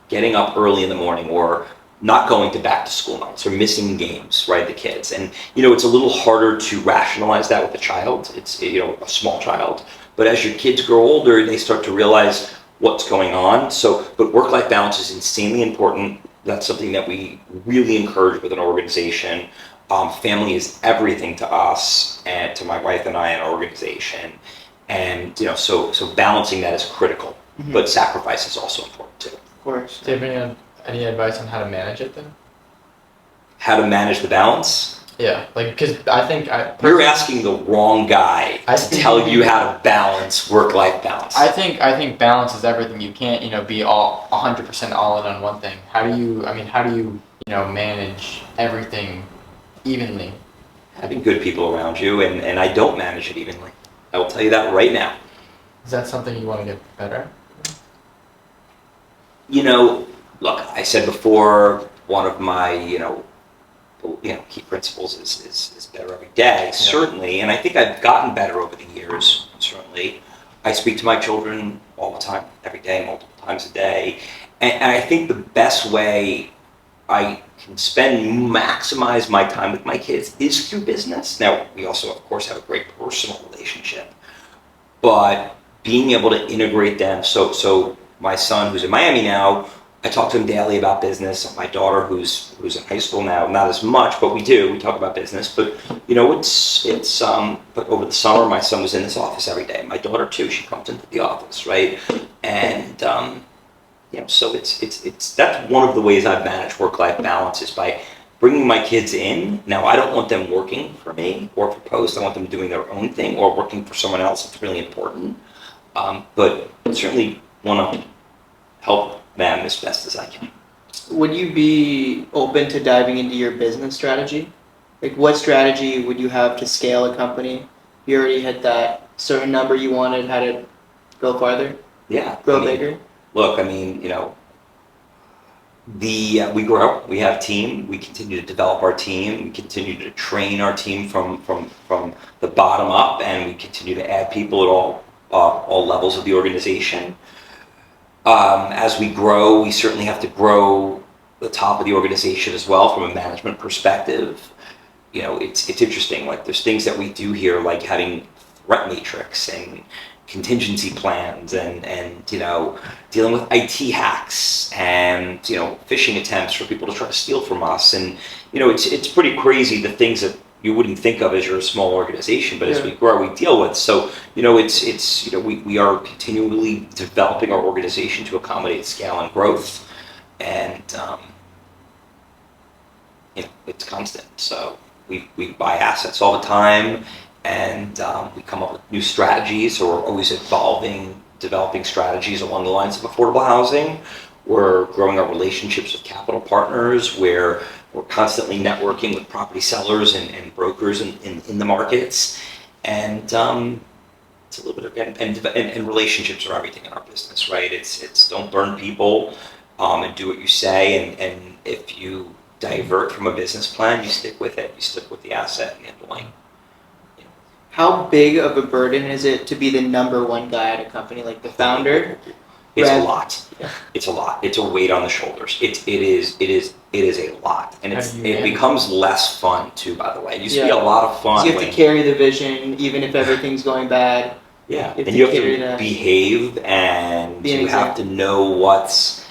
B: getting up early in the morning, or not going to back to school nights, or missing games, right, the kids. And, it's a little harder to rationalize that with a child. It's, a small child. But as your kids grow older, they start to realize what's going on. But work-life balance is insanely important. That's something that we really encourage with an organization. Family is everything to us, and to my wife and I and our organization. And, so balancing that is critical. Mm-hmm. But sacrifice is also important too.
A: Of course.
C: Do you have any advice on how to manage it then?
B: How to manage the balance?
C: Yeah, because I think
B: you're asking the wrong guy to tell you how to balance work-life balance.
C: I think balance is everything. You can't, be all 100% all in on one thing. How do you manage everything evenly?
B: Having good people around you, and I don't manage it evenly. I will tell you that right now.
C: Is that something you want to get better at?
B: Look, I said before, one of my, key principles is better every day, certainly. And I think I've gotten better over the years, certainly. I speak to my children all the time, every day, multiple times a day. And I think the best way I can maximize my time with my kids is through business. Now, we also, of course, have a great personal relationship. But being able to integrate them, so my son, who's in Miami now, I talk to him daily about business. My daughter, who's in high school now, not as much, but we talk about business. But but over the summer, my son was in this office every day. My daughter too. She comes into the office, right? And so it's that's one of the ways I've managed work-life balance, is by bringing my kids in. Now, I don't want them working for me or for Post. I want them doing their own thing or working for someone else. It's really important. But certainly want to help them as best as I can.
A: Would you be open to diving into your business strategy? Like, what strategy would you have to scale a company? You already hit that certain number you wanted, how to go farther?
B: Yeah.
A: Grow bigger?
B: Look, we grow, we have team, we continue to develop our team, we continue to train our team from the bottom up, and we continue to add people at all levels of the organization. As we grow, we certainly have to grow the top of the organization as well from a management perspective. It's interesting, like there's things that we do here, like having threat matrix and contingency plans and dealing with IT hacks and phishing attempts for people to try to steal from us. And it's pretty crazy, the things that you wouldn't think of as you're a small organization, but as we grow, we deal with. So, we are continually developing our organization to accommodate scale and growth, and it's constant. So we buy assets all the time, and we come up with new strategies. So we're always developing strategies along the lines of affordable housing. We're growing our relationships with capital partners, where we're constantly networking with property sellers and brokers in the markets. And it's a little bit of, and relationships are everything in our business, right? It's don't burn people, and do what you say. And if you divert from a business plan, you stick with it. You stick with the asset handling.
A: How big of a burden is it to be the number one guy at a company, like the founder?
B: It's a lot. Yeah. It's a lot. It's a weight on the shoulders. It is a lot, and it becomes less fun too. By the way, it used to be a lot of fun.
A: You have to carry the vision, even if everything's going bad.
B: Yeah, and you have to behave, and you have to know what's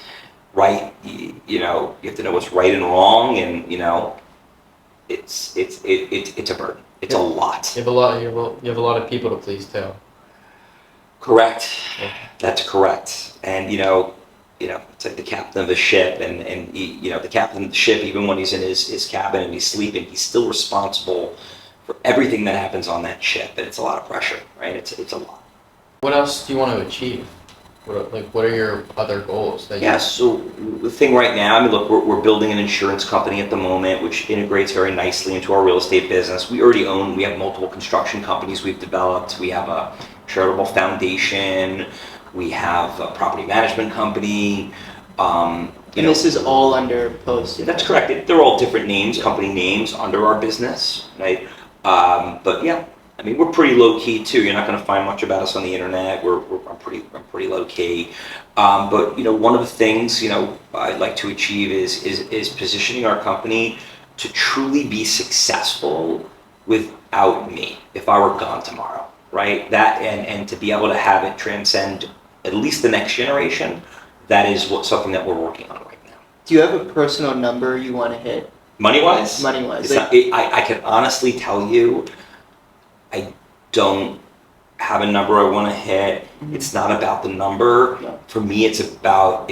B: right. You have to know what's right and wrong, and it's a burden. It's a lot.
C: You have a lot of people to please too.
B: Correct.
C: Yeah.
B: That's correct. And it's like the captain of the ship, and the captain of the ship, even when he's in his cabin and he's sleeping, he's still responsible for everything that happens on that ship, and it's a lot of pressure, right? It's a lot.
C: What else do you want to achieve? What are your other goals that
B: Yeah, so the thing right now, I mean, look, we're building an insurance company at the moment, which integrates very nicely into our real estate business. We have multiple construction companies we've developed. We have a charitable foundation. We have a property management company.
A: And this is all under Post.
B: That's correct. They're all different names, company names under our business, right? But yeah, I mean, we're pretty low key too. You're not going to find much about us on the internet. I'm pretty low key. But one of the things I'd like to achieve is positioning our company to truly be successful without me if I were gone tomorrow, right? That and to be able to have it transcend at least the next generation. That is something that we're working on right now.
A: Do you have a personal number you want to hit?
B: Money-wise?
A: Money-wise.
B: I can honestly tell you, I don't have a number I want to hit.
A: Mm-hmm.
B: It's not about the number.
A: No.
B: For me, it's about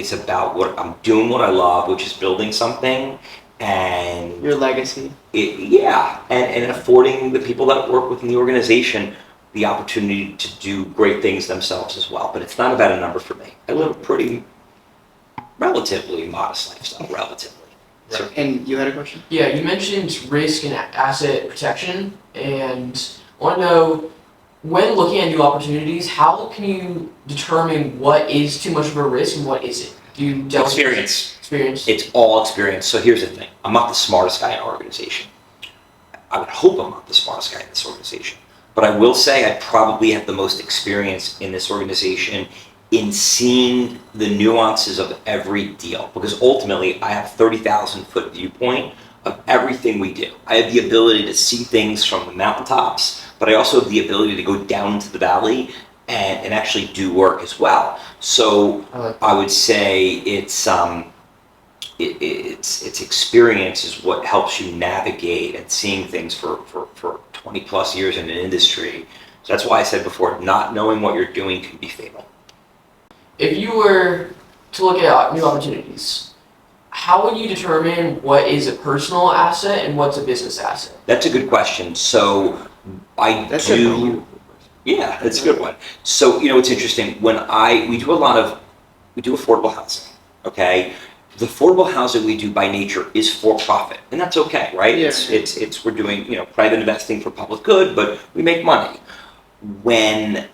B: what I'm doing, what I love, which is building something, and
A: Your legacy.
B: and affording the people that work within the organization the opportunity to do great things themselves as well. But it's not about a number for me. I live a pretty relatively modest lifestyle, relatively.
C: Right.
B: So,
A: And you had a question?
D: Yeah, you mentioned risk and asset protection, and I want to know, when looking at new opportunities, how can you determine what is too much of a risk and what isn't? Do you delve into experience?
B: It's all experience. So here's the thing. I'm not the smartest guy in our organization. I would hope I'm not the smartest guy in this organization. But I will say I probably have the most experience in this organization in seeing the nuances of every deal, because ultimately I have 30,000 foot viewpoint of everything we do. I have the ability to see things from the mountaintops, but I also have the ability to go down into the valley and actually do work as well. So I would say it's experience is what helps you navigate and seeing things for 20 plus years in an industry. So that's why I said before, not knowing what you're doing can be fatal.
D: If you were to look at new opportunities, how would you determine what is a personal asset and what's a business asset?
B: That's a good question. So
A: That's a beautiful
B: yeah, that's a good one. So it's interesting when we do affordable housing. Okay, the affordable housing we do by nature is for profit, and that's okay, right?
A: Yeah.
B: It's we're doing private investing for public good, but we make money. When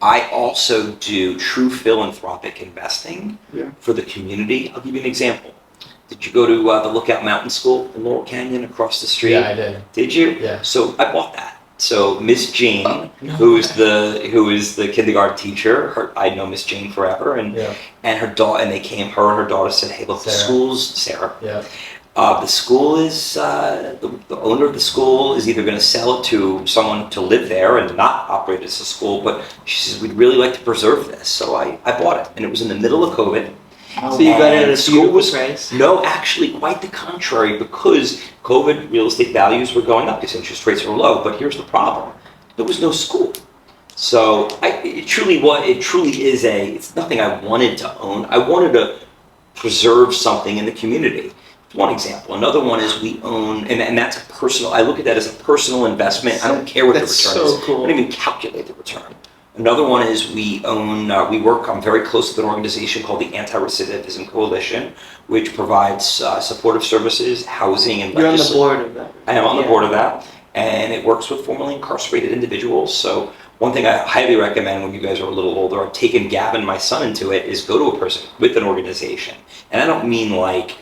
B: I also do true philanthropic investing for the community. I'll give you an example. Did you go to the Lookout Mountain School in Laurel Canyon across the street?
C: Yeah, I did.
B: Did you?
C: Yeah.
B: So I bought that. So Miss Jane, who is the kindergarten teacher, I know Miss Jane forever, and her daughter, and her and her daughter said, "Hey, look, Sarah.
C: Yeah.
B: The school is the owner of the school is either going to sell it to someone to live there and not operate as a school, but she says we'd really like to preserve this." So I bought it, and it was in the middle of COVID.
A: So you got it at a beautiful price?
B: No, actually, quite the contrary, because COVID real estate values were going up because interest rates were low. But here's the problem: there was no school. So it truly is it's nothing I wanted to own. I wanted to preserve something in the community. One example. Another one is we own, and that's a personal. I look at that as a personal investment. I don't care what the return is.
A: Cool.
B: I don't even calculate the return. Another one is we own. I'm very close to an organization called the Anti-Recidivism Coalition, which provides supportive services, housing, and
A: You're on the board of that.
B: I am on the board of that, and it works with formerly incarcerated individuals. So one thing I highly recommend when you guys are a little older, I've taken Gavin, my son, into it, is go to a person with an organization, and I don't mean like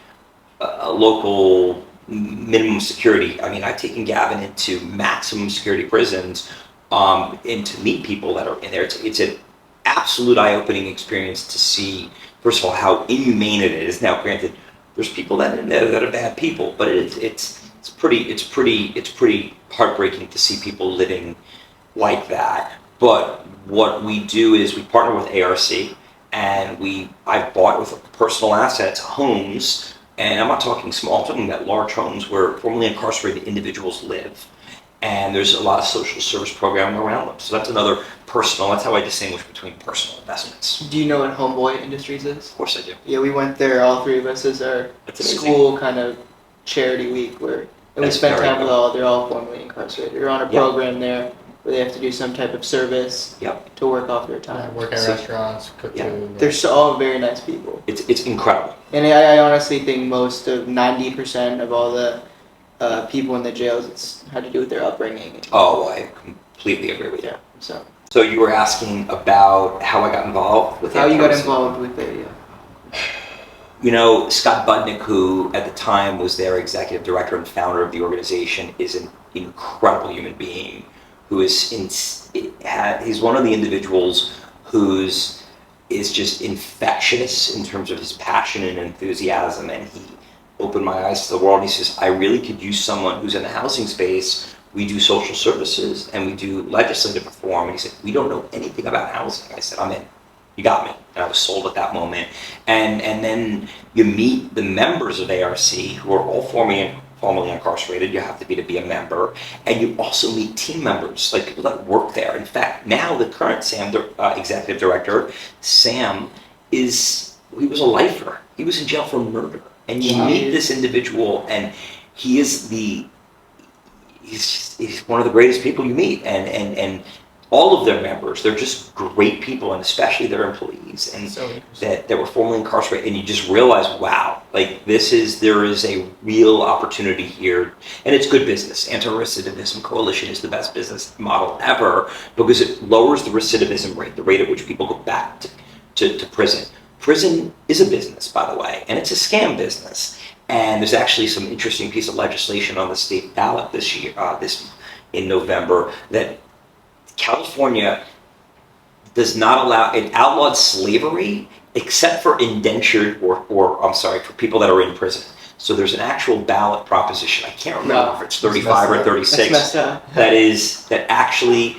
B: a local minimum security. I mean, I've taken Gavin into maximum security prisons, and to meet people that are in there. It's an absolute eye-opening experience to see, first of all, how inhumane it is. Now, granted, there's people that are in there that are bad people, but it's pretty heartbreaking to see people living like that. But what we do is we partner with ARC, and I've bought with personal assets homes. And I'm not talking small, I'm talking about large homes where formerly incarcerated individuals live. And there's a lot of social service programming around them. So that's that's how I distinguish between personal investments.
A: Do you know what Homeboy Industries is?
B: Of course I do.
A: Yeah, we went there, all three of us, as our
B: That's amazing.
A: school kind of charity week where And we
B: That's
A: spent
B: very
A: time with
B: cool.
A: they're all formerly incarcerated. They're on a
B: Yeah.
A: program there where they have to do some type of service
B: Yep.
A: to work off their
C: Yeah,
A: time.
C: work in
A: So
C: restaurants, cook
B: Yeah.
C: food.
A: they're all very nice people.
B: It's incredible.
A: And I honestly think most of 90% of all the people in the jails, it's had to do with their upbringing.
B: Oh, I completely agree with you.
A: Yeah. So
B: So you were asking about how I got involved with
A: how you got
B: Anti-Racism.
A: involved with it? Yeah.
B: You know, Scott Budnick, who at the time was their executive director and founder of the organization, is an incredible human being who is he's one of the individuals who's is just infectious in terms of his passion and enthusiasm, and he opened my eyes to the world. He says, I really could use someone who's in the housing space. We do social services and we do legislative reform. And he said, we don't know anything about housing. I said, I'm in. You got me. And I was sold at that moment. And then you meet the members of ARC who are all formerly incarcerated. You have to be a member. And you also meet team members, like people that work there. In fact, now the current executive director, Sam, he was a lifer. He was in jail for murder. And you meet this individual, and he's one of the greatest people you meet. And all of their members, they're just great people, and especially their employees, and that were formerly incarcerated. And you just realize, wow, like there is a real opportunity here, and it's good business. Anti-Recidivism Coalition is the best business model ever because it lowers the recidivism rate, the rate at which people go back to prison. Prison is a business, by the way, and it's a scam business. And there's actually some interesting piece of legislation on the state ballot this year, in November, that California does not allow, it outlawed slavery except for indentured for people that are in prison. So there's an actual ballot proposition. I can't remember if it's 35 or 36
A: That's messed up.
B: that actually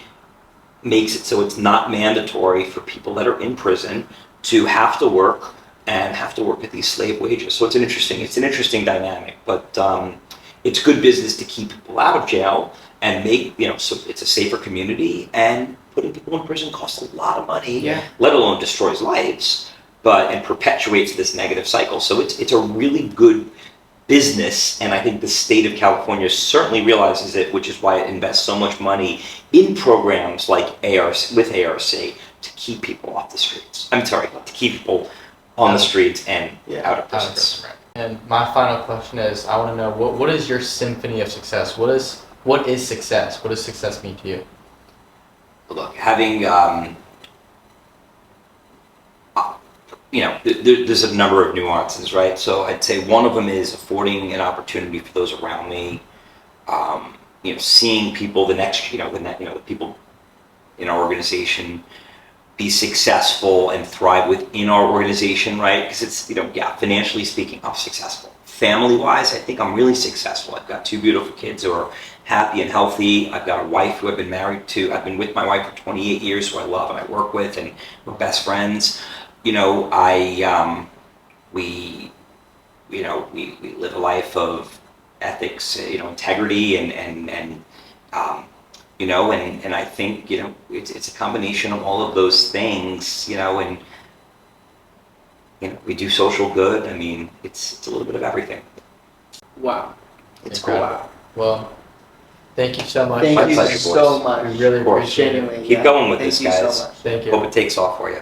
B: makes it so it's not mandatory for people that are in prison to have to work at these slave wages. So it's an interesting dynamic, but it's good business to keep people out of jail and make, so it's a safer community, and putting people in prison costs a lot of money, let alone destroys lives, and perpetuates this negative cycle. So it's a really good business, and I think the state of California certainly realizes it, which is why it invests so much money in programs like ARC to keep people off the streets. To keep people on the streets and out of prisons.
C: And my final question is, I want to know, what is your symphony of success? What is success? What does success mean to you?
B: Look, having, there's a number of nuances, right? So I'd say one of them is affording an opportunity for those around me, seeing people, the people in our organization be successful and thrive within our organization, right? Because it's, financially speaking, I'm successful. Family-wise, I think I'm really successful. I've got two beautiful kids who are happy and healthy. I've got a wife who I've been with my wife for 28 years, who I love and I work with, and we're best friends. We live a life of ethics, integrity, and I think, it's a combination of all of those things, and we do social good. I mean, it's a little bit of everything.
A: Wow.
B: It's
C: Incredible.
B: cool.
C: Well, thank you so much.
A: Thank
B: My
A: you
B: pleasure,
A: so
B: boys.
A: much.
C: We really
B: Of course.
C: appreciate it.
A: Genuinely.
B: Keep going with
A: Thank
B: this,
A: you
B: guys.
A: so much.
C: Thank you.
B: Hope it takes off for you.